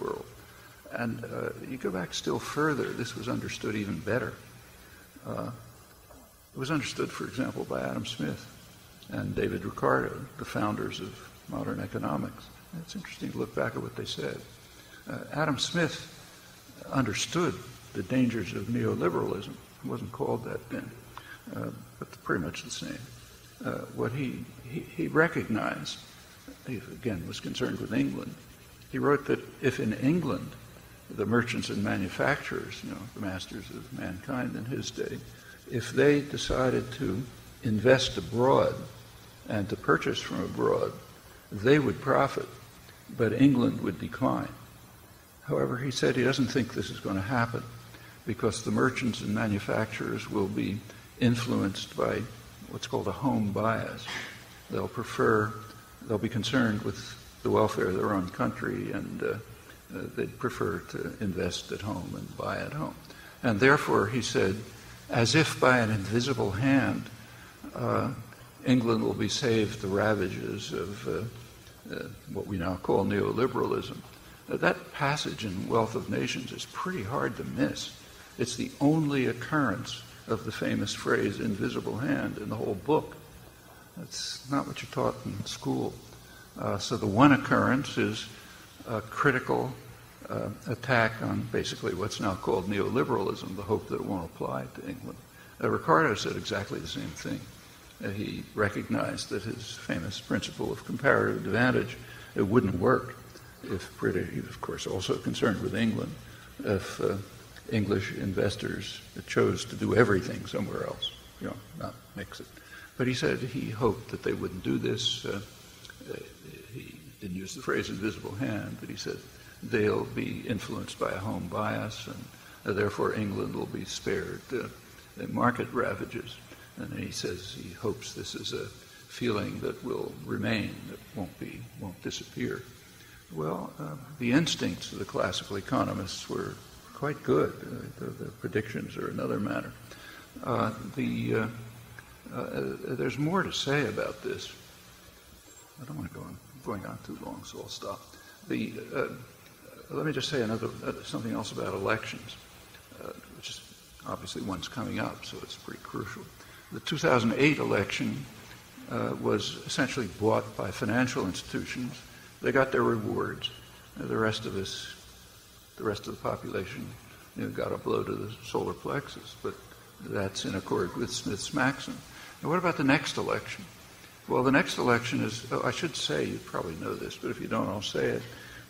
world. And you go back still further, this was understood even better. It was understood, for example, by Adam Smith and David Ricardo, the founders of modern economics. And it's interesting to look back at what they said. Adam Smith understood the dangers of neoliberalism. It wasn't called that then, but pretty much the same. What he recognized, he again was concerned with England. He wrote that if in England the merchants and manufacturers, the masters of mankind in his day, if they decided to invest abroad and to purchase from abroad, they would profit, but England would decline. However, he said he doesn't think this is going to happen because the merchants and manufacturers will be influenced by what's called a home bias. They'll be concerned with the welfare of their own country, and they'd prefer to invest at home and buy at home. And therefore, he said, as if by an invisible hand, England will be saved the ravages of what we now call neoliberalism. That passage in Wealth of Nations is pretty hard to miss. It's the only occurrence of the famous phrase, invisible hand, in the whole book. That's not what you're taught in school. So the one occurrence is a critical attack on basically what's now called neoliberalism, the hope that it won't apply to England. Ricardo said exactly the same thing. He recognized that his famous principle of comparative advantage, it wouldn't work if British, he was of course also concerned with England, if English investors chose to do everything somewhere else, not mix it. But he said he hoped that they wouldn't do this. He didn't use the phrase invisible hand, but he said they'll be influenced by a home bias, and therefore England will be spared the market ravages. And he says he hopes this is a feeling that will remain, that won't disappear. Well, the instincts of the classical economists were quite good. The predictions are another matter. There's more to say about this. I don't want to go on going on too long, so I'll stop. Let me just say something else about elections, which is obviously one's coming up, so it's pretty crucial. The 2008 election was essentially bought by financial institutions. They got their rewards. The rest of the population got a blow to the solar plexus, but that's in accord with Smith's maxim. Now, what about the next election? Well, the next election is, I should say, you probably know this, but if you don't, I'll say it,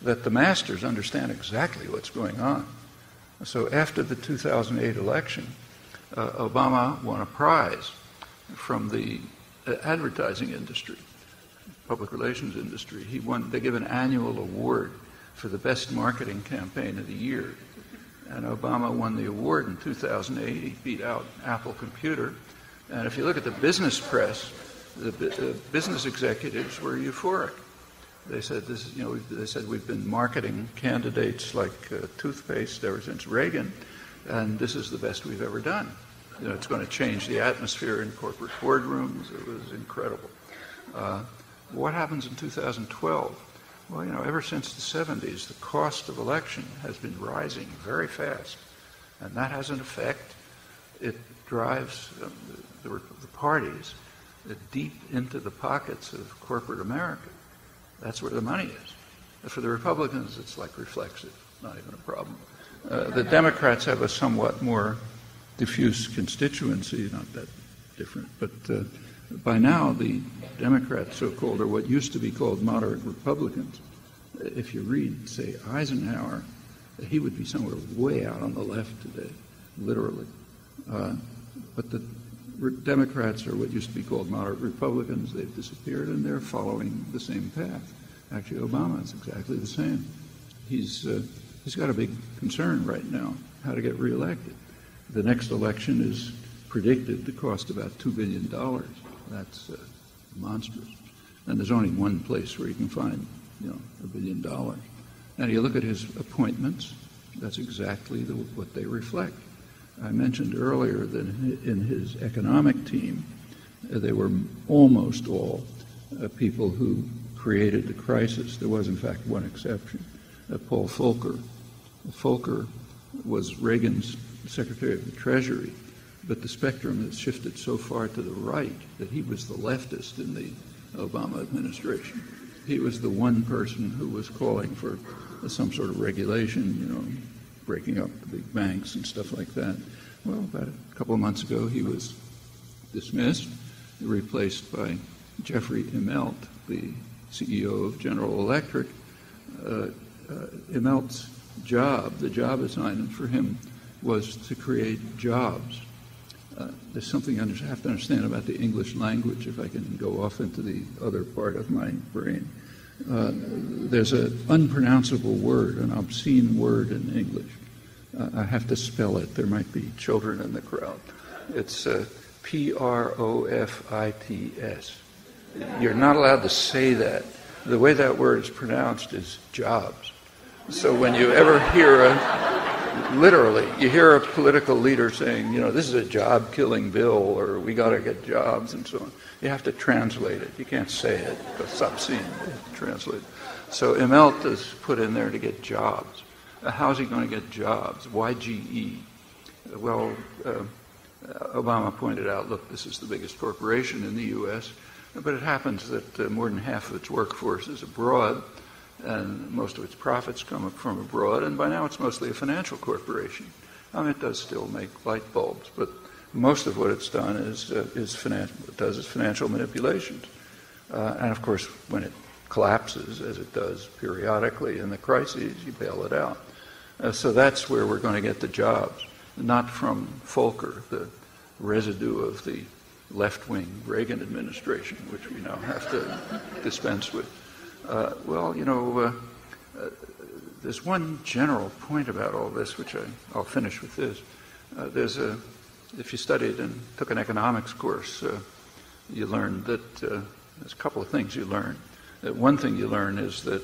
that the masters understand exactly what's going on. So after the 2008 election, Obama won a prize from the advertising industry, public relations industry. They give an annual award for the best marketing campaign of the year. And Obama won the award in 2008. He beat out Apple Computer. And if you look at the business press, the business executives were euphoric. They said we've been marketing candidates like toothpaste ever since Reagan, and this is the best we've ever done. It's going to change the atmosphere in corporate boardrooms. It was incredible. What happens in 2012? Well, ever since the 70s, the cost of election has been rising very fast, and that has an effect. It drives the parties deep into the pockets of corporate America. That's where the money is. For the Republicans, it's like reflexive, not even a problem. The Democrats have a somewhat more diffuse constituency, not that different, but by now the Democrats, so-called, are what used to be called moderate Republicans. If you read, say, Eisenhower, he would be somewhere way out on the left today, literally. But the Democrats are what used to be called moderate Republicans. They've disappeared, and they're following the same path. Actually, Obama is exactly the same. He's got a big concern right now, how to get reelected. The next election is predicted to cost about $2 billion. That's monstrous. And there's only one place where you can find, $1 billion. And you look at his appointments, that's exactly what they reflect. I mentioned earlier that in his economic team, they were almost all people who created the crisis. There was, in fact, one exception. Paul Volcker. Volcker was Reagan's Secretary of the Treasury, but the spectrum has shifted so far to the right that he was the leftist in the Obama administration. He was the one person who was calling for some sort of regulation, breaking up the big banks and stuff like that. Well, about a couple of months ago, he was dismissed, replaced by Jeffrey Immelt, the CEO of General Electric. Immelt's job, the job assignment for him, was to create jobs. There's something you have to understand about the English language, if I can go off into the other part of my brain. There's an unpronounceable word, an obscene word in English. I have to spell it. There might be children in the crowd. It's Profits. You're not allowed to say that. The way that word is pronounced is jobs. So when you ever hear you hear a political leader saying, this is a job-killing bill, or we got to get jobs, and so on, you have to translate it. You can't say it. It's obscene. You have to translate it. So Immelt is put in there to get jobs. How's he going to get jobs? Why GE? Well, Obama pointed out, look, this is the biggest corporation in the U.S., but it happens that more than half of its workforce is abroad, and most of its profits come from abroad, and by now it's mostly a financial corporation. It does still make light bulbs, but most of what it's done is financial manipulations. And of course, when it collapses, as it does periodically in the crises, you bail it out. So that's where we're going to get the jobs, not from Volcker, the residue of the left-wing Reagan administration, which we now have to dispense with. There's one general point about all this, which I'll finish with this. If you studied and took an economics course, you learned that there's a couple of things you learn. One thing you learn is that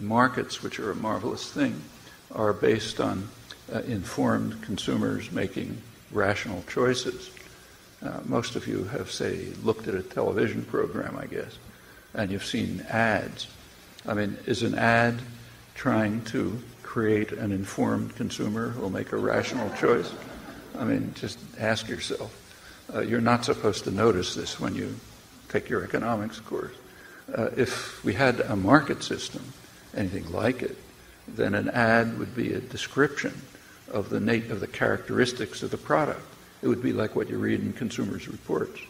markets, which are a marvelous thing, are based on informed consumers making rational choices. Most of you have, say, looked at a television program, I guess, and you've seen ads. Is an ad trying to create an informed consumer who will make a rational choice? Just ask yourself. You're not supposed to notice this when you take your economics course. If we had a market system, anything like it, then an ad would be a description of the characteristics of the product. It would be like what you read in consumer reports.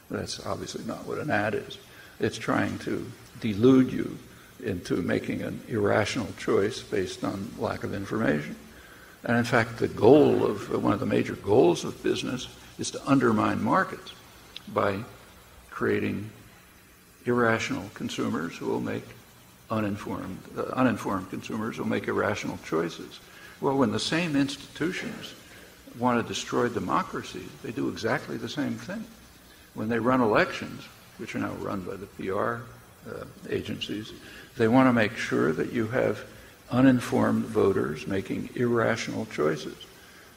That's obviously not what an ad is. It's trying to delude you into making an irrational choice based on lack of information. And in fact, one of the major goals of business is to undermine markets by creating irrational consumers who will make uninformed consumers will make irrational choices. Well, when the same institutions want to destroy democracy, they do exactly the same thing. When they run elections, which are now run by the PR agencies, they want to make sure that you have uninformed voters making irrational choices.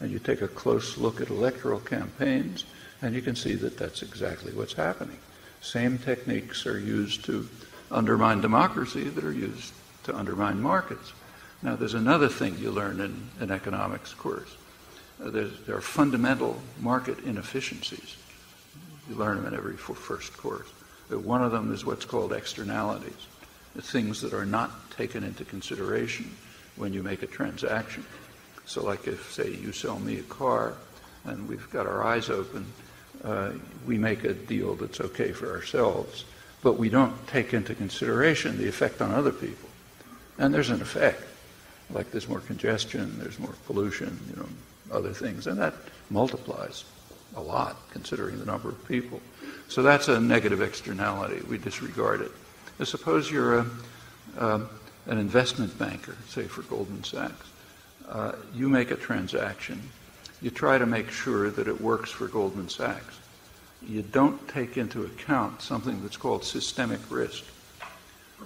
And you take a close look at electoral campaigns, and you can see that that's exactly what's happening. Same techniques are used to undermine democracy that are used to undermine markets. Now, there's another thing you learn in an economics course. There are fundamental market inefficiencies. You learn them in every first course. One of them is what's called externalities, the things that are not taken into consideration when you make a transaction. So like if, say, you sell me a car and we've got our eyes open, we make a deal that's okay for ourselves, but we don't take into consideration the effect on other people. And there's an effect, like there's more congestion, there's more pollution, other things, and that multiplies a lot considering the number of people. So that's a negative externality. We disregard it. Suppose you're an investment banker, say for Goldman Sachs. You make a transaction. You try to make sure that it works for Goldman Sachs. You don't take into account something that's called systemic risk.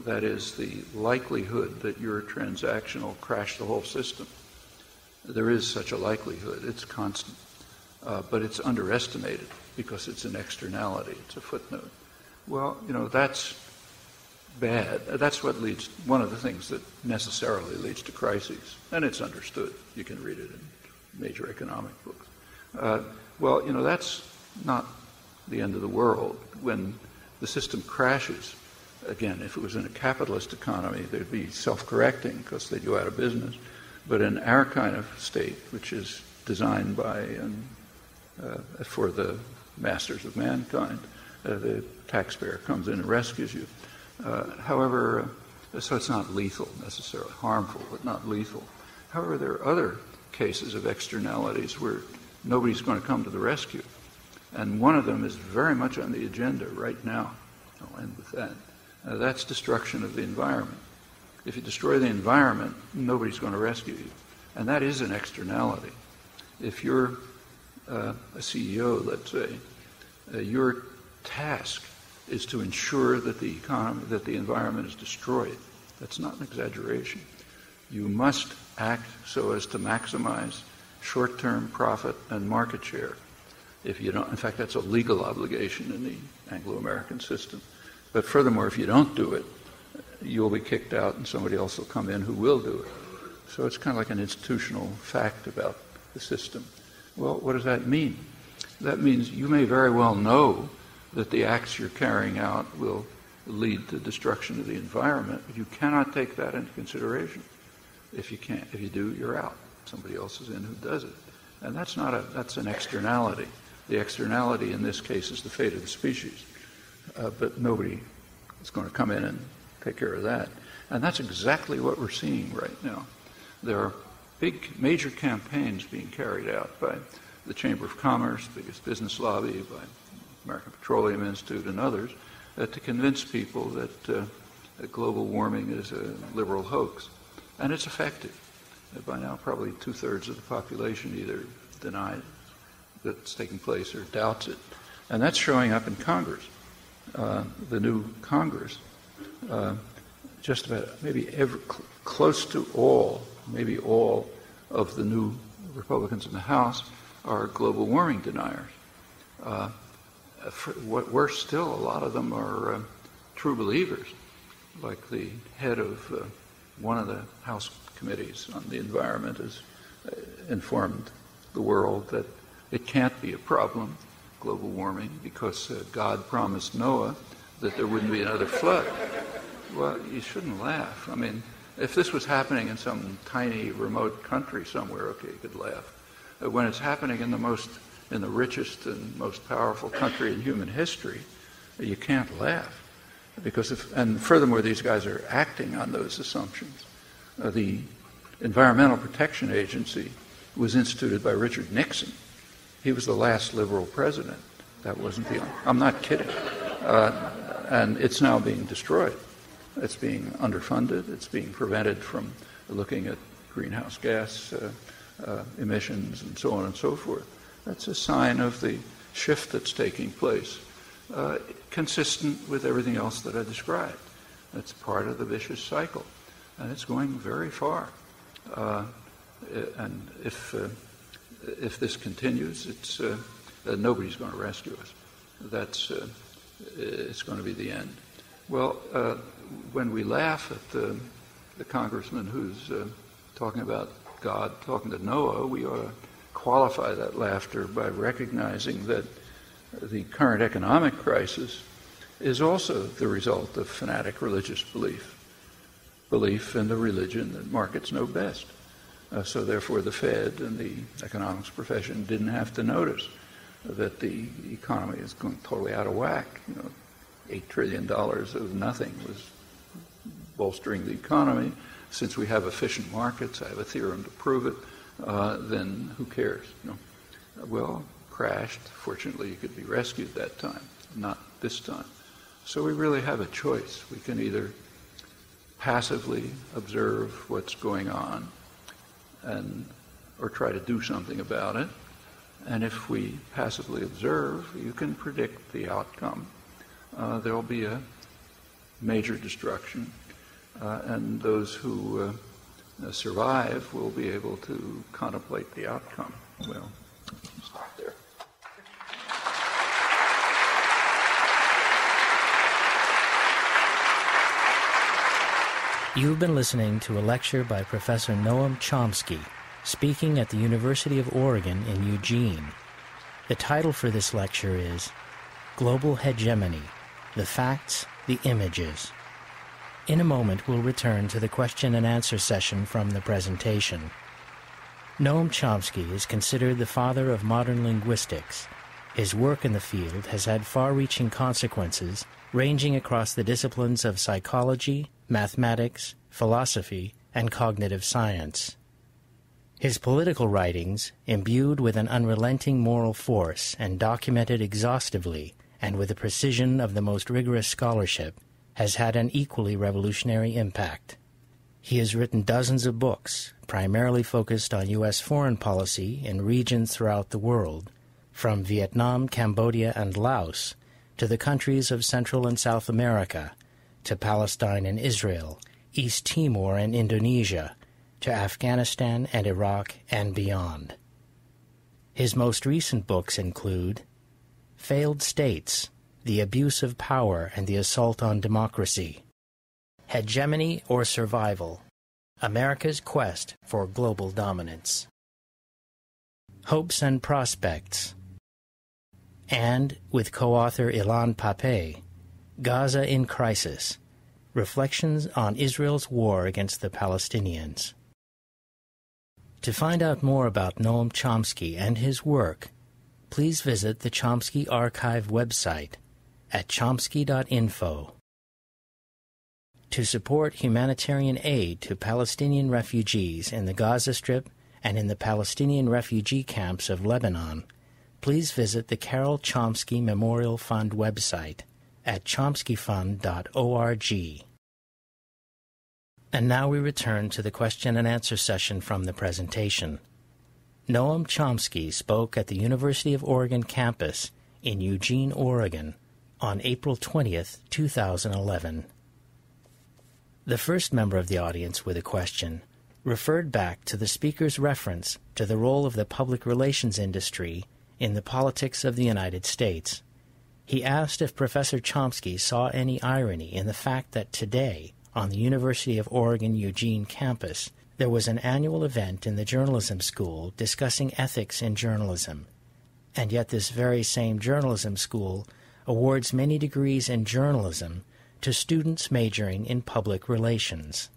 That is the likelihood that your transaction will crash the whole system. There is such a likelihood. It's constant. But it's underestimated because it's an externality. It's a footnote. Well, that's bad. That's what leads, one of the things that necessarily leads to crises, and it's understood. You can read it in major economic books. Well, that's not the end of the world. When the system crashes, again, if it was in a capitalist economy, there'd be self-correcting because they'd go out of business. But in our kind of state, which is designed by and for the masters of mankind, the taxpayer comes in and rescues you. However, so it's not lethal necessarily, harmful, but not lethal. However, there are other cases of externalities where nobody's going to come to the rescue. And one of them is very much on the agenda right now. I'll end with that. That's destruction of the environment. If you destroy the environment, nobody's going to rescue you. And that is an externality. If you're a CEO, let's say, your task is to ensure that the economy, that the environment is destroyed. That's not an exaggeration. You must act so as to maximize short-term profit and market share. If you don't, in fact, that's a legal obligation in the Anglo-American system. But furthermore, if you don't do it, you'll be kicked out and somebody else will come in who will do it. So it's kind of like an institutional fact about the system. Well, what does that mean? That means you may very well know that the acts you're carrying out will lead to destruction of the environment, but you cannot take that into consideration. If you can't, if you do, you're out. Somebody else is in who does it. And that's an externality. The externality in this case is the fate of the species. But nobody is going to come in and take care of that. And that's exactly what we're seeing right now. There are big, major campaigns being carried out by the Chamber of Commerce, biggest business lobby, by American Petroleum Institute and others, to convince people that global warming is a liberal hoax. And it's effective. By now, probably 2/3 of the population either denies that it's taking place or doubts it. And that's showing up in Congress. The new Congress, just about maybe close to all, maybe all of the new Republicans in the House are global warming deniers. Worse still, a lot of them are true believers, like the head of one of the House committees on the environment has informed the world that it can't be a problem, global warming, because God promised Noah that there wouldn't be another flood. Well, you shouldn't laugh. I mean, if this was happening in some tiny remote country somewhere, okay, you could laugh. When it's happening in the richest and most powerful country in human history, you can't laugh. And furthermore, these guys are acting on those assumptions. The Environmental Protection Agency was instituted by Richard Nixon. He was the last liberal president. That wasn't the only. I'm not kidding. And it's now being destroyed. It's being underfunded. It's being prevented from looking at greenhouse gas emissions and so on and so forth. That's a sign of the shift that's taking place, consistent with everything else that I described. That's part of the vicious cycle. And it's going very far. And if this continues, nobody's going to rescue us. It's going to be the end. Well, when we laugh at the congressman who's talking about God talking to Noah, we ought to qualify that laughter by recognizing that the current economic crisis is also the result of fanatic religious belief in the religion that markets know best. So therefore the Fed and the economics profession didn't have to notice that the economy is going totally out of whack. $8 trillion of nothing was bolstering the economy. Since we have efficient markets, I have a theorem to prove it, then who cares? Well, crashed. Fortunately, you could be rescued that time, not this time. So we really have a choice. We can either passively observe what's going on or try to do something about it. And if we passively observe, you can predict the outcome. There will be a major destruction, and those who survive will be able to contemplate the outcome. Well, stop there. You've been listening to a lecture by Professor Noam Chomsky, speaking at the University of Oregon in Eugene. The title for this lecture is Global Hegemony, the Facts, the Images. In a moment, we'll return to the question and answer session from the presentation. Noam Chomsky is considered the father of modern linguistics. His work in the field has had far-reaching consequences, ranging across the disciplines of psychology, mathematics, philosophy, and cognitive science. His political writings, imbued with an unrelenting moral force and documented exhaustively and with the precision of the most rigorous scholarship, has had an equally revolutionary impact. He has written dozens of books, primarily focused on U.S. foreign policy in regions throughout the world, from Vietnam, Cambodia, and Laos, to the countries of Central and South America, to Palestine and Israel, East Timor and Indonesia, to Afghanistan and Iraq and beyond. His most recent books include Failed States, The Abuse of Power and the Assault on Democracy, Hegemony or Survival, America's Quest for Global Dominance, Hopes and Prospects, and, with co-author Ilan Pappé, Gaza in Crisis, Reflections on Israel's War Against the Palestinians. To find out more about Noam Chomsky and his work, please visit the Chomsky Archive website at chomsky.info. To support humanitarian aid to Palestinian refugees in the Gaza Strip and in the Palestinian refugee camps of Lebanon, please visit the Carol Chomsky Memorial Fund website at chomskyfund.org. And now we return to the question and answer session from the presentation. Noam Chomsky spoke at the University of Oregon campus in Eugene, Oregon, on April 20th, 2011. The first member of the audience with a question referred back to the speaker's reference to the role of the public relations industry in the politics of the United States. He asked if Professor Chomsky saw any irony in the fact that today, on the University of Oregon Eugene campus, there was an annual event in the journalism school discussing ethics in journalism, and yet this very same journalism school awards many degrees in journalism to students majoring in public relations.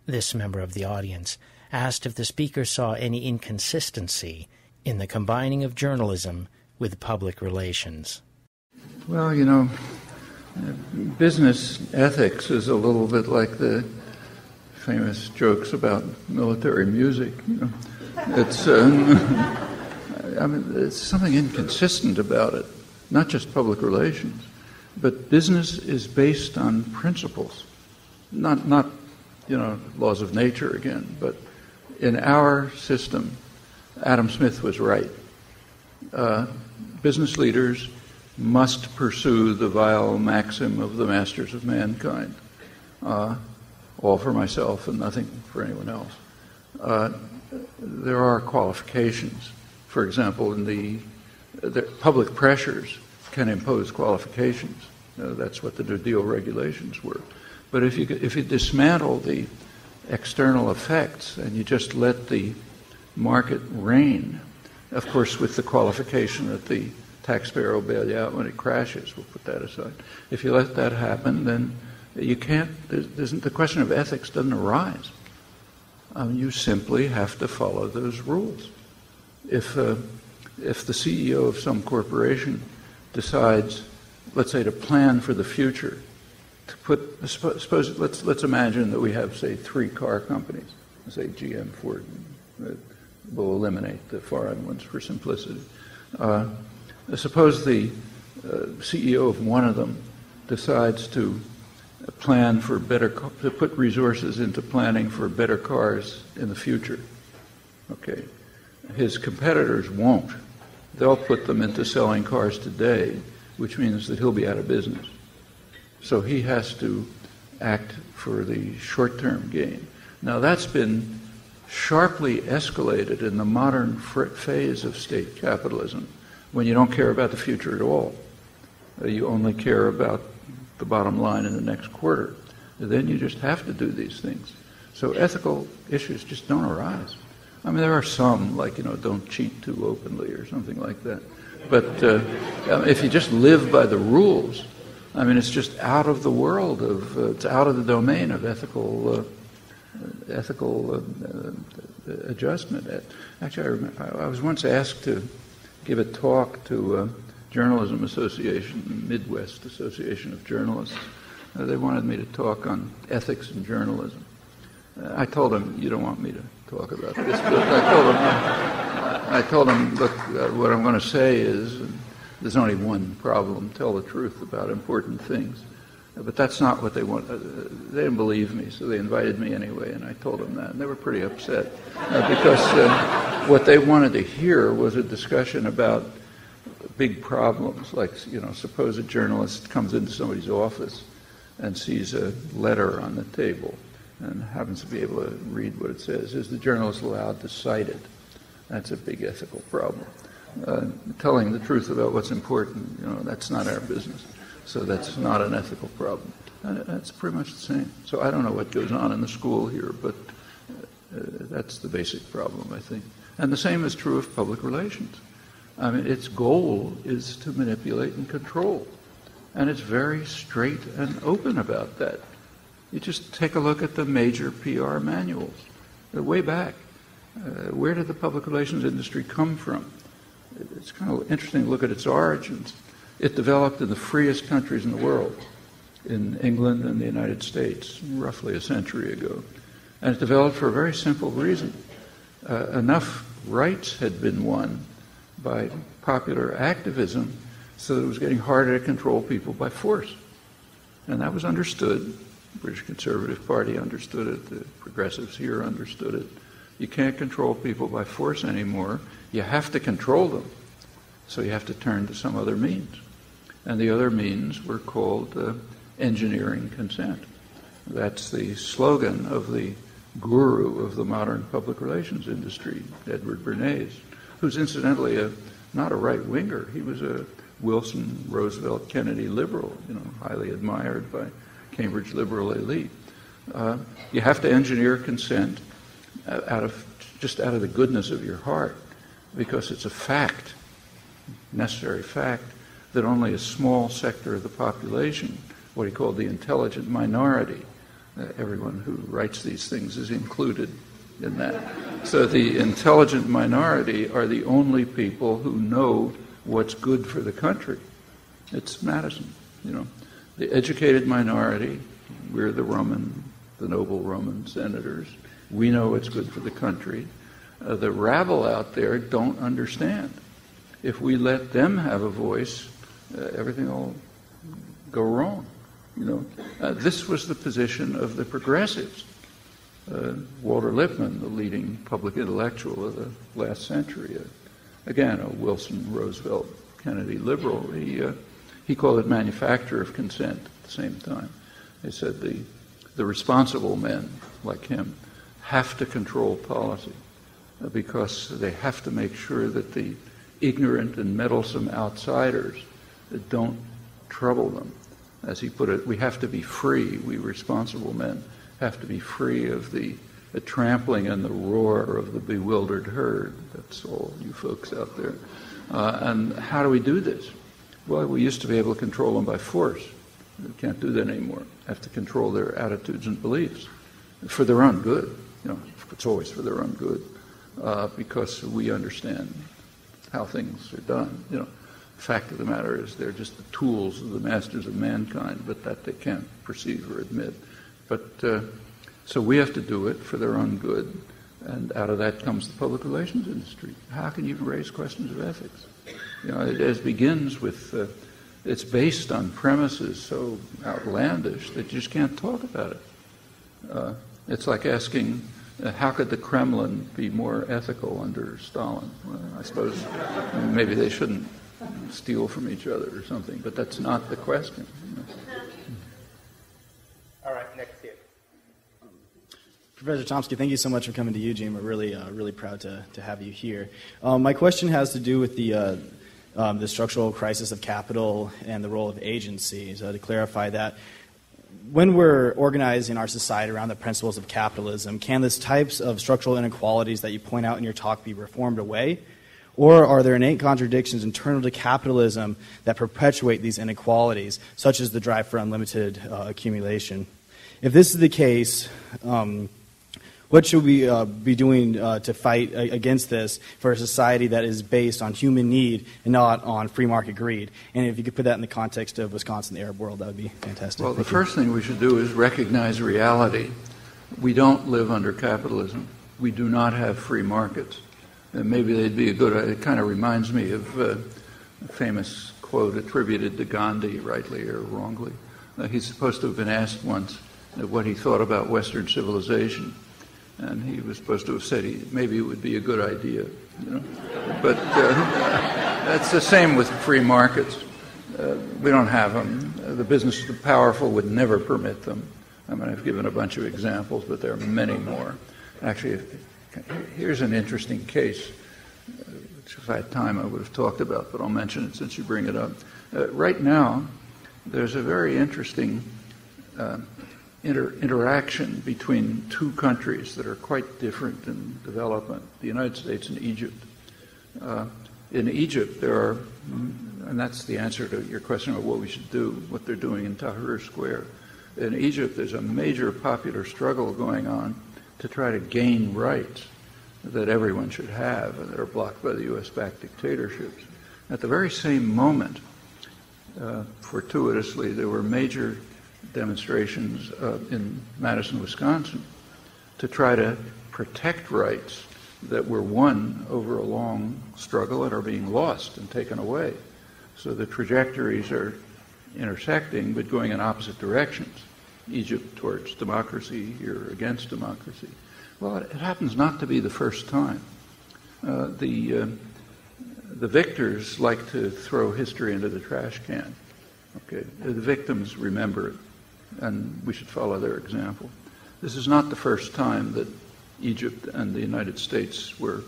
This member of the audience asked if the speaker saw any inconsistency in the combining of journalism with public relations. Well, business ethics is a little bit like the famous jokes about military music. It's it's something inconsistent about it. Not just public relations, but business is based on principles, not laws of nature again. But in our system, Adam Smith was right. Business leaders must pursue the vile maxim of the masters of mankind. All for myself and nothing for anyone else. There are qualifications. For example, in the public pressures can impose qualifications. That's what the New Deal regulations were. But if you dismantle the external effects and you just let the market reign, of course, with the qualification that the taxpayer will bail you out when it crashes. We'll put that aside. If you let that happen, then you can't. The question of ethics doesn't arise. You simply have to follow those rules. If the CEO of some corporation decides, let's say, to plan for the future, to put, let's imagine that we have, say, 3 car companies, say GM, Ford. We'll eliminate the foreign ones for simplicity. Suppose the CEO of one of them decides to plan for to put resources into planning for better cars in the future. Okay. His competitors won't. They'll put them into selling cars today, which means that he'll be out of business. So he has to act for the short-term gain. Now that's been sharply escalated in the modern phase of state capitalism, when you don't care about the future at all. You only care about the bottom line in the next quarter. then you just have to do these things. So ethical issues just don't arise. I mean, there are some, like, don't cheat too openly or something like that. But if you just live by the rules, I mean, it's just out of the world of, it's out of the domain of ethical adjustment. Actually, I was once asked to give a talk to Journalism Association, Midwest Association of Journalists. They wanted me to talk on ethics in journalism. I told them, you don't want me to talk about this, but I told them, look, what I'm going to say is, there's only one problem, tell the truth about important things. But that's not what they want. They didn't believe me, so they invited me anyway, and I told them that. And they were pretty upset because what they wanted to hear was a discussion about big problems, like, suppose a journalist comes into somebody's office and sees a letter on the table and happens to be able to read what it says. Is the journalist allowed to cite it? That's a big ethical problem. Telling the truth about what's important, that's not our business. So that's not an ethical problem. That's pretty much the same. So I don't know what goes on in the school here, but that's the basic problem, I think. And the same is true of public relations. I mean, its goal is to manipulate and control. And it's very straight and open about that. You just take a look at the major PR manuals. They're way back. Where did the public relations industry come from? It's kind of interesting to look at its origins. It developed in the freest countries in the world, in England and the United States, roughly a century ago. And it developed for a very simple reason. Enough rights had been won by popular activism so that it was getting harder to control people by force. And that was understood. The British Conservative Party understood it. The progressives here understood it. You can't control people by force anymore. You have to control them. So you have to turn to some other means. And the other means were called engineering consent. That's the slogan of the guru of the modern public relations industry, Edward Bernays, who's incidentally not a right-winger. He was a Wilson, Roosevelt, Kennedy liberal, highly admired by Cambridge liberal elite. You have to engineer consent out of the goodness of your heart, because it's a fact, necessary fact, that only a small sector of the population, what he called the intelligent minority, everyone who writes these things is included in that. So the intelligent minority are the only people who know what's good for the country. It's Madison, The educated minority, we're the noble Roman senators. We know what's good for the country. The rabble out there don't understand. If we let them have a voice, everything will go wrong. This was the position of the progressives. Walter Lippmann, the leading public intellectual of the last century, again, a Wilson, Roosevelt, Kennedy liberal, he called it manufacture of consent at the same time. They said the responsible men, like him, have to control policy because they have to make sure that the ignorant and meddlesome outsiders don't trouble them. As he put it, we have to be free, we responsible men have to be free of the trampling and the roar of the bewildered herd. That's all you folks out there. And how do we do this? Well, we used to be able to control them by force. We can't do that anymore. We have to control their attitudes and beliefs for their own good. It's always for their own good because we understand how things are done. The fact of the matter is they're just the tools of the masters of mankind, but that they can't perceive or admit. But so we have to do it for their own good, and out of that comes the public relations industry. How can you raise questions of ethics? It begins with, it's based on premises so outlandish that you just can't talk about it. It's like asking, how could the Kremlin be more ethical under Stalin? Well, I suppose maybe they shouldn't steal from each other or something, but that's not the question. All right, next here. Professor Chomsky, thank you so much for coming to Eugene. We're really proud to have you here. My question has to do with the structural crisis of capital and the role of agency. So to clarify that, when we're organizing our society around the principles of capitalism, can these types of structural inequalities that you point out in your talk be reformed away? Or are there innate contradictions internal to capitalism that perpetuate these inequalities, such as the drive for unlimited accumulation? If this is the case, what should we be doing to fight against this for a society that is based on human need and not on free market greed? And if you could put that in the context of Wisconsin, the Arab world, that would be fantastic. Well, the first thing we should do is recognize reality. We don't live under capitalism. We do not have free markets. And maybe they'd be a good, it kind of reminds me of a famous quote attributed to Gandhi, rightly or wrongly. He's supposed to have been asked once what he thought about Western civilization. And he was supposed to have said maybe it would be a good idea, you know. But that's the same with free markets. We don't have them. The powerful would never permit them. I mean, I've given a bunch of examples, but there are many more. Actually, here's an interesting case, which if I had time I would have talked about, but I'll mention it since you bring it up. Right now, there's a very interesting interaction between two countries that are quite different in development, the United States and Egypt. In Egypt, there are, and that's the answer to your question about what we should do, what they're doing in Tahrir Square. In Egypt, there's a major popular struggle going on to try to gain rights that everyone should have, and that are blocked by the U.S.-backed dictatorships. At the very same moment, fortuitously, there were major demonstrations in Madison, Wisconsin, to try to protect rights that were won over a long struggle and are being lost and taken away. So the trajectories are intersecting, but going in opposite directions. Egypt towards democracy, here against democracy. Well, it happens not to be the first time. The victors like to throw history into the trash can. Okay, the victims remember it, and we should follow their example. This is not the first time that Egypt and the United States were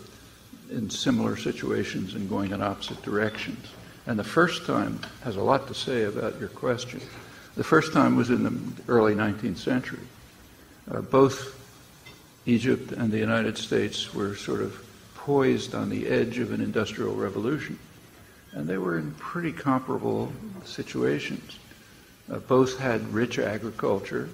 in similar situations and going in opposite directions. And the first time has a lot to say about your question. The first time was in the early 19th century. Both Egypt and the United States were sort of poised on the edge of an industrial revolution. And they were in pretty comparable situations. Both had rich agriculture.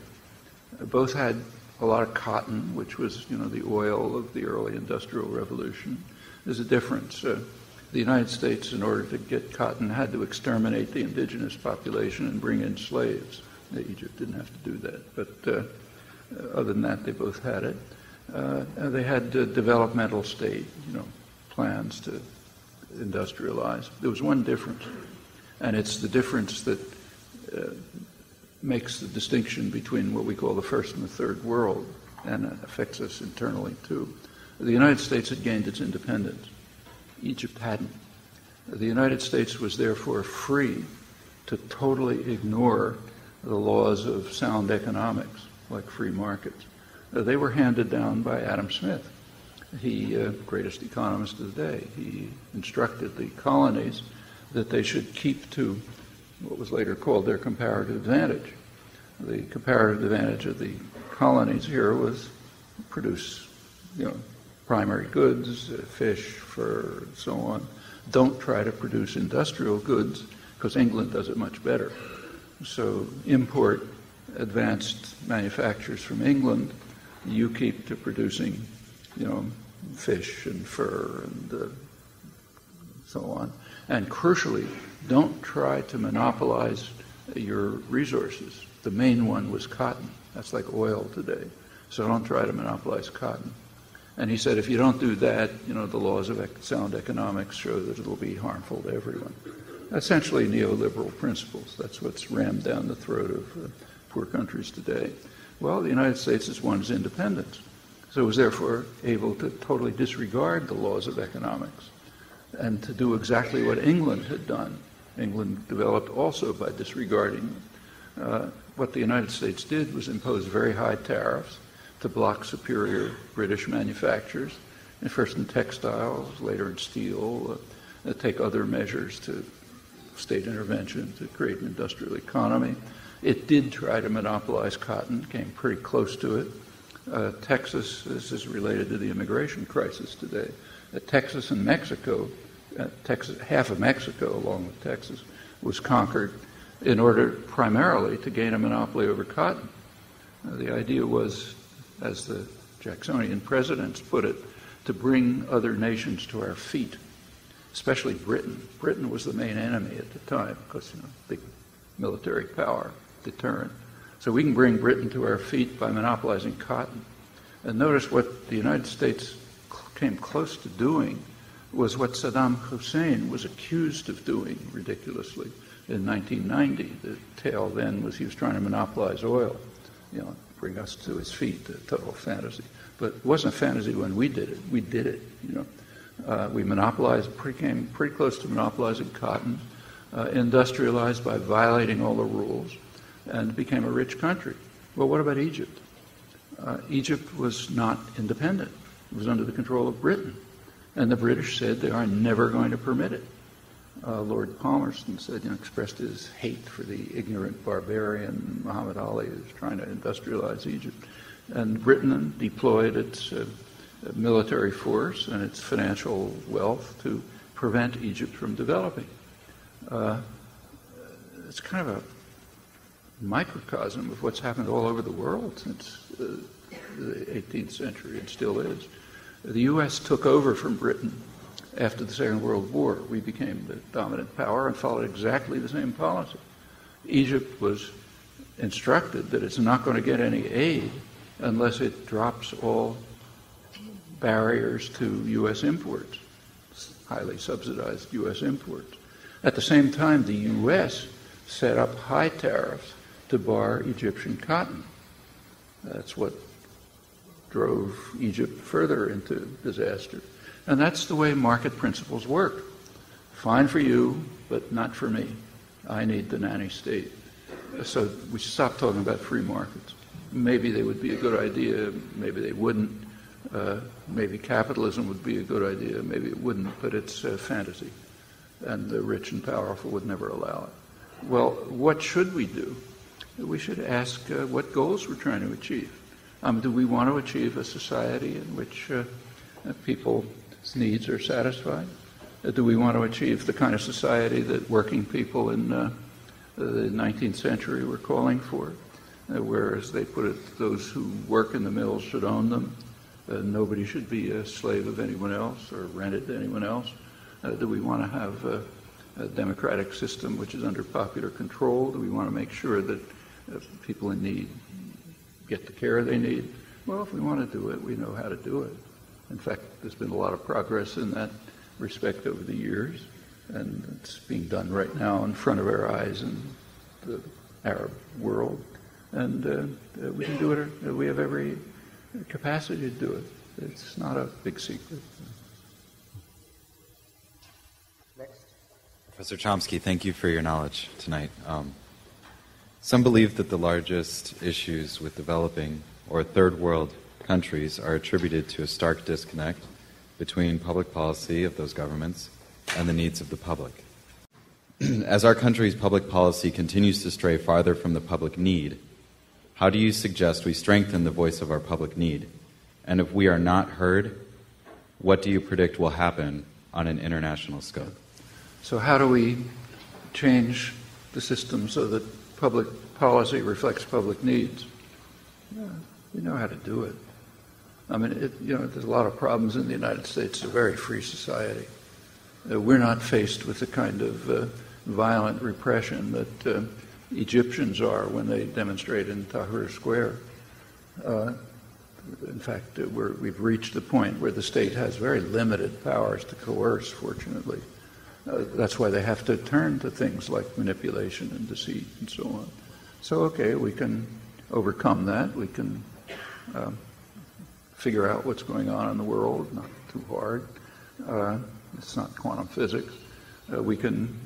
Both had a lot of cotton, which was, the oil of the early industrial revolution. There's a difference. The United States, in order to get cotton, had to exterminate the indigenous population and bring in slaves. Egypt didn't have to do that, but other than that, they both had it. They had developmental state, plans to industrialize. There was one difference, and it's the difference that makes the distinction between what we call the first and the third world, and affects us internally too. The United States had gained its independence. Egypt hadn't. The United States was therefore free to totally ignore the laws of sound economics, like free markets. They were handed down by Adam Smith. He, greatest economist of the day, he instructed the colonies that they should keep to what was later called their comparative advantage. The comparative advantage of the colonies here was produce, primary goods, fish, fur, and so on. Don't try to produce industrial goods, because England does it much better. So import advanced manufactures from England. You keep to producing, fish and fur and so on. And crucially, don't try to monopolize your resources. The main one was cotton. That's like oil today. So don't try to monopolize cotton. And he said, if you don't do that, the laws of sound economics show that it'll be harmful to everyone. Essentially neoliberal principles. That's what's rammed down the throat of poor countries today. Well, the United States has won its independence. So it was therefore able to totally disregard the laws of economics and to do exactly what England had done. England developed also by disregarding them. What the United States did was impose very high tariffs to block superior British manufacturers, and first in textiles, later in steel, take other measures to state intervention to create an industrial economy. It did try to monopolize cotton, came pretty close to it. Texas, this is related to the immigration crisis today. Texas and Mexico, half of Mexico along with Texas, was conquered in order primarily to gain a monopoly over cotton. The idea was, as the Jacksonian presidents put it, to bring other nations to our feet, especially Britain. Britain was the main enemy at the time because, big military power, deterrent. So we can bring Britain to our feet by monopolizing cotton. And notice what the United States came close to doing was what Saddam Hussein was accused of doing ridiculously in 1990. The tale then was he was trying to monopolize oil, bring us to his feet, a total fantasy. But it wasn't a fantasy when we did it. We did it, We monopolized, came pretty close to monopolizing cotton, industrialized by violating all the rules, and became a rich country. Well, what about Egypt? Egypt was not independent. It was under the control of Britain. And the British said they are never going to permit it. Lord Palmerston said, expressed his hate for the ignorant barbarian Muhammad Ali who was trying to industrialize Egypt. And Britain deployed its military force and its financial wealth to prevent Egypt from developing. It's kind of a microcosm of what's happened all over the world since the 18th century, and still is. The U.S. took over from Britain after the Second World War. We became the dominant power and followed exactly the same policy. Egypt was instructed that it's not going to get any aid unless it drops all barriers to U.S. imports, highly subsidized U.S. imports. At the same time, the U.S. set up high tariffs to bar Egyptian cotton. That's what drove Egypt further into disaster. And that's the way market principles work. Fine for you, but not for me. I need the nanny state. So we should stop talking about free markets. Maybe they would be a good idea, maybe they wouldn't. Maybe capitalism would be a good idea, maybe it wouldn't, but it's fantasy. And the rich and powerful would never allow it. Well, what should we do? We should ask what goals we're trying to achieve. Do we want to achieve a society in which people's needs are satisfied? Do we want to achieve the kind of society that working people in the 19th century were calling for? Whereas they put it, those who work in the mills should own them. Nobody should be a slave of anyone else or rented to anyone else. Do we want to have a democratic system which is under popular control? Do we want to make sure that people in need get the care they need? Well, if we want to do it, we know how to do it. In fact, there's been a lot of progress in that respect over the years, and it's being done right now in front of our eyes in the Arab world. And we can do it. We have every capacity to do it. It's not a big secret. Next. Professor Chomsky, thank you for your knowledge tonight. Some believe that the largest issues with developing or third world countries are attributed to a stark disconnect between public policy of those governments and the needs of the public. As our country's public policy continues to stray farther from the public need, how do you suggest we strengthen the voice of our public need? And if we are not heard, what do you predict will happen on an international scope? So how do we change the system so that public policy reflects public needs? We know how to do it. I mean, there's a lot of problems in the United States. It's a very free society. We're not faced with the kind of violent repression that Egyptians are when they demonstrate in Tahrir Square. In fact, we've reached the point where the state has very limited powers to coerce, fortunately. That's why they have to turn to things like manipulation and deceit and so on. So, okay, we can overcome that. We can figure out what's going on in the world, not too hard. It's not quantum physics. We can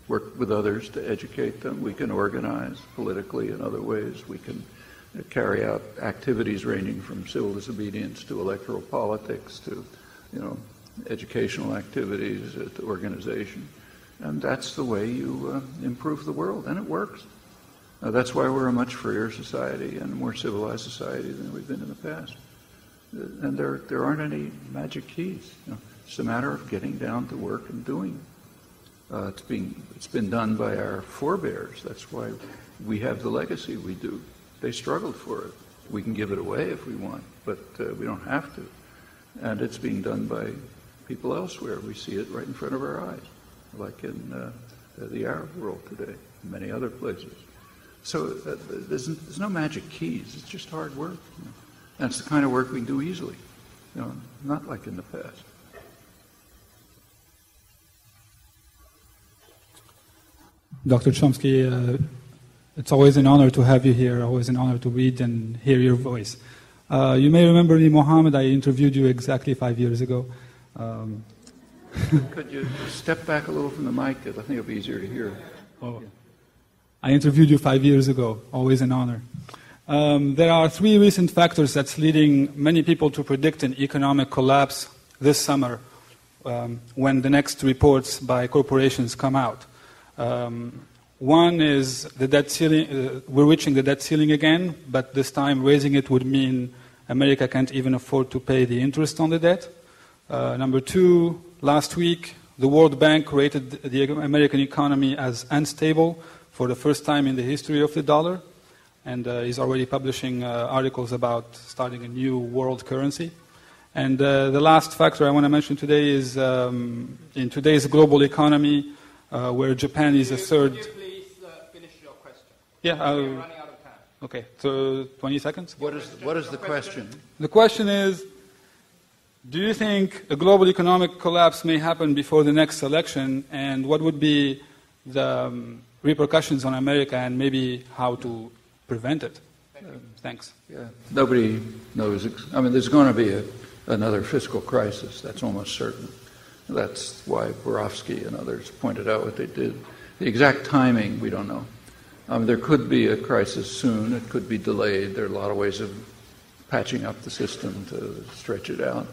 work with others to educate them. We can organize politically in other ways. We can carry out activities ranging from civil disobedience to electoral politics to, educational activities to organization. And that's the way you improve the world, and it works. That's why we're a much freer society and a more civilized society than we've been in the past. And there aren't any magic keys. It's a matter of getting down to work and doing it. It's been done by our forebears. That's why we have the legacy we do. They struggled for it. We can give it away if we want, but we don't have to. And it's being done by people elsewhere. We see it right in front of our eyes, like in the Arab world today, and many other places. So there's no magic keys. It's just hard work. And it's the kind of work we can do easily, not like in the past. Dr. Chomsky, it's always an honor to have you here, always an honor to read and hear your voice. You may remember me, Mohammed, I interviewed you exactly 5 years ago. Could you step back a little from the mic? I think it'll be easier to hear. Oh. I interviewed you 5 years ago, always an honor. There are three recent factors that's leading many people to predict an economic collapse this summer when the next reports by corporations come out. One is the debt ceiling. We're reaching the debt ceiling again, but this time raising it would mean America can't even afford to pay the interest on the debt. Number two, last week, the World Bank rated the American economy as unstable for the first time in the history of the dollar, and is already publishing articles about starting a new world currency. And the last factor I want to mention today is in today's global economy, where Japan is a third... Could you please finish your question? Yeah, we're running out of time. Okay, so 20 seconds? What is the question? The question is, do you think a global economic collapse may happen before the next election, and what would be the repercussions on America and maybe how to prevent it? Thanks. Yeah, nobody knows. I mean, there's going to be another fiscal crisis. That's almost certain. That's why Borofsky and others pointed out what they did. The exact timing, we don't know. There could be a crisis soon. It could be delayed. There are a lot of ways of patching up the system to stretch it out.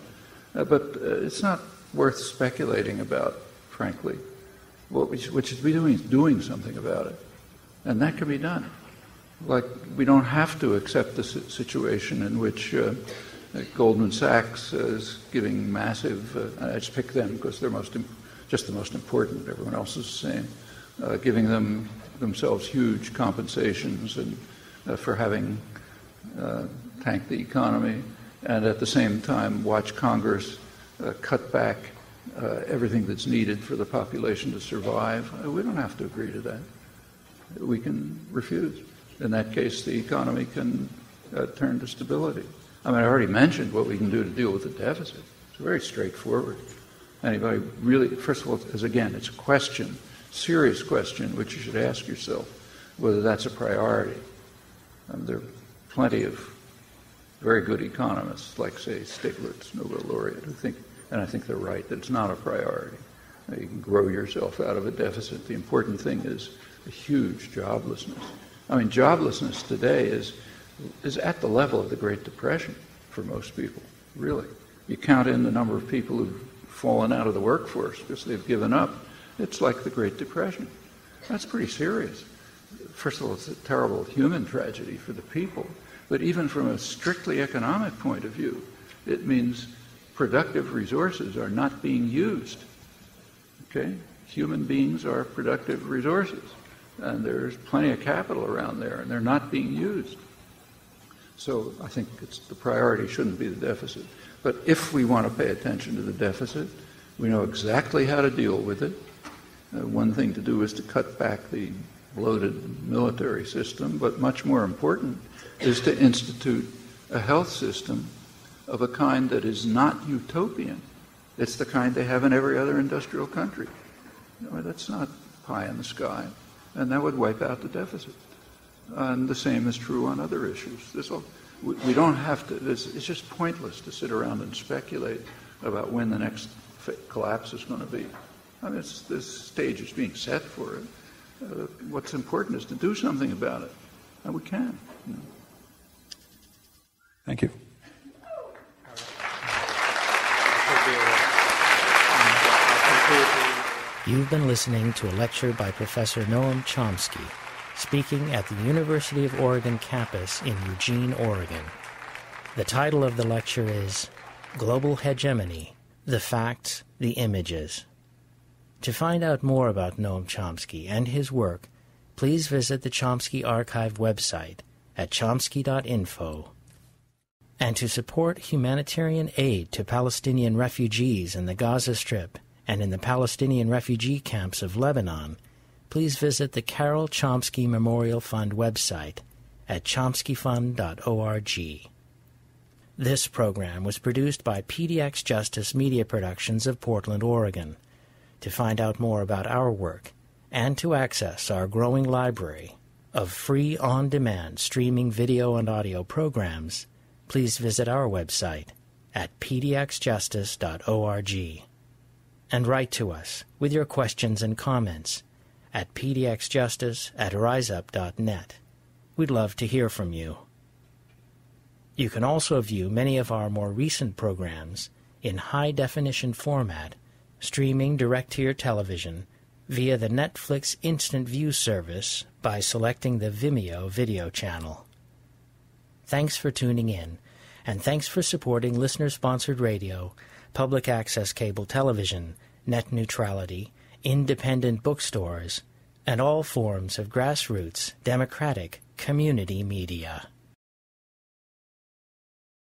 But it's not worth speculating about, frankly. What we should be doing is doing something about it. And that can be done. Like, we don't have to accept the situation in which Goldman Sachs is giving massive, I just pick them because they're just the most important, everyone else is the same, giving themselves huge compensations and for having tanked the economy, and at the same time watch Congress cut back everything that's needed for the population to survive. We don't have to agree to that. We can refuse. In that case, the economy can turn to stability. I mean, I already mentioned what we can do to deal with the deficit. It's very straightforward. Anybody really, first of all, it's a question, serious question, which you should ask yourself whether that's a priority. There are plenty of very good economists, like, say, Stiglitz, Nobel laureate, who think, and I think they're right, that it's not a priority. You can grow yourself out of a deficit. The important thing is a huge joblessness. I mean, joblessness today is at the level of the Great Depression for most people, really. You count in the number of people who've fallen out of the workforce because they've given up, it's like the Great Depression. That's pretty serious. First of all, it's a terrible human tragedy for the people, but even from a strictly economic point of view, it means productive resources are not being used. Okay? Human beings are productive resources, and there's plenty of capital around there, and they're not being used. So I think the priority shouldn't be the deficit. But if we want to pay attention to the deficit, we know exactly how to deal with it. One thing to do is to cut back the bloated military system, but much more important is to institute a health system of a kind that is not utopian. It's the kind they have in every other industrial country. That's not pie in the sky, and that would wipe out the deficit. And the same is true on other issues. We don't have to, it's just pointless to sit around and speculate about when the next collapse is going to be. I mean, this stage is being set for it. What's important is to do something about it, and we can. Thank you. You've been listening to a lecture by Professor Noam Chomsky. speaking at the University of Oregon campus in Eugene, Oregon. The title of the lecture is Global Hegemony, the Facts, the Images. To find out more about Noam Chomsky and his work, please visit the Chomsky Archive website at chomsky.info. And to support humanitarian aid to Palestinian refugees in the Gaza Strip and in the Palestinian refugee camps of Lebanon, please visit the Carol Chomsky Memorial Fund website at chomskyfund.org. This program was produced by PDX Justice Media Productions of Portland, Oregon. To find out more about our work and to access our growing library of free on-demand streaming video and audio programs, please visit our website at pdxjustice.org. And write to us with your questions and comments at pdxjustice@riseup.net. We'd love to hear from you. You can also view many of our more recent programs in high-definition format, streaming direct to your television via the Netflix Instant View service by selecting the Vimeo video channel. Thanks for tuning in, and thanks for supporting listener-sponsored radio, public access cable television, net neutrality, independent bookstores, and all forms of grassroots, democratic, community media.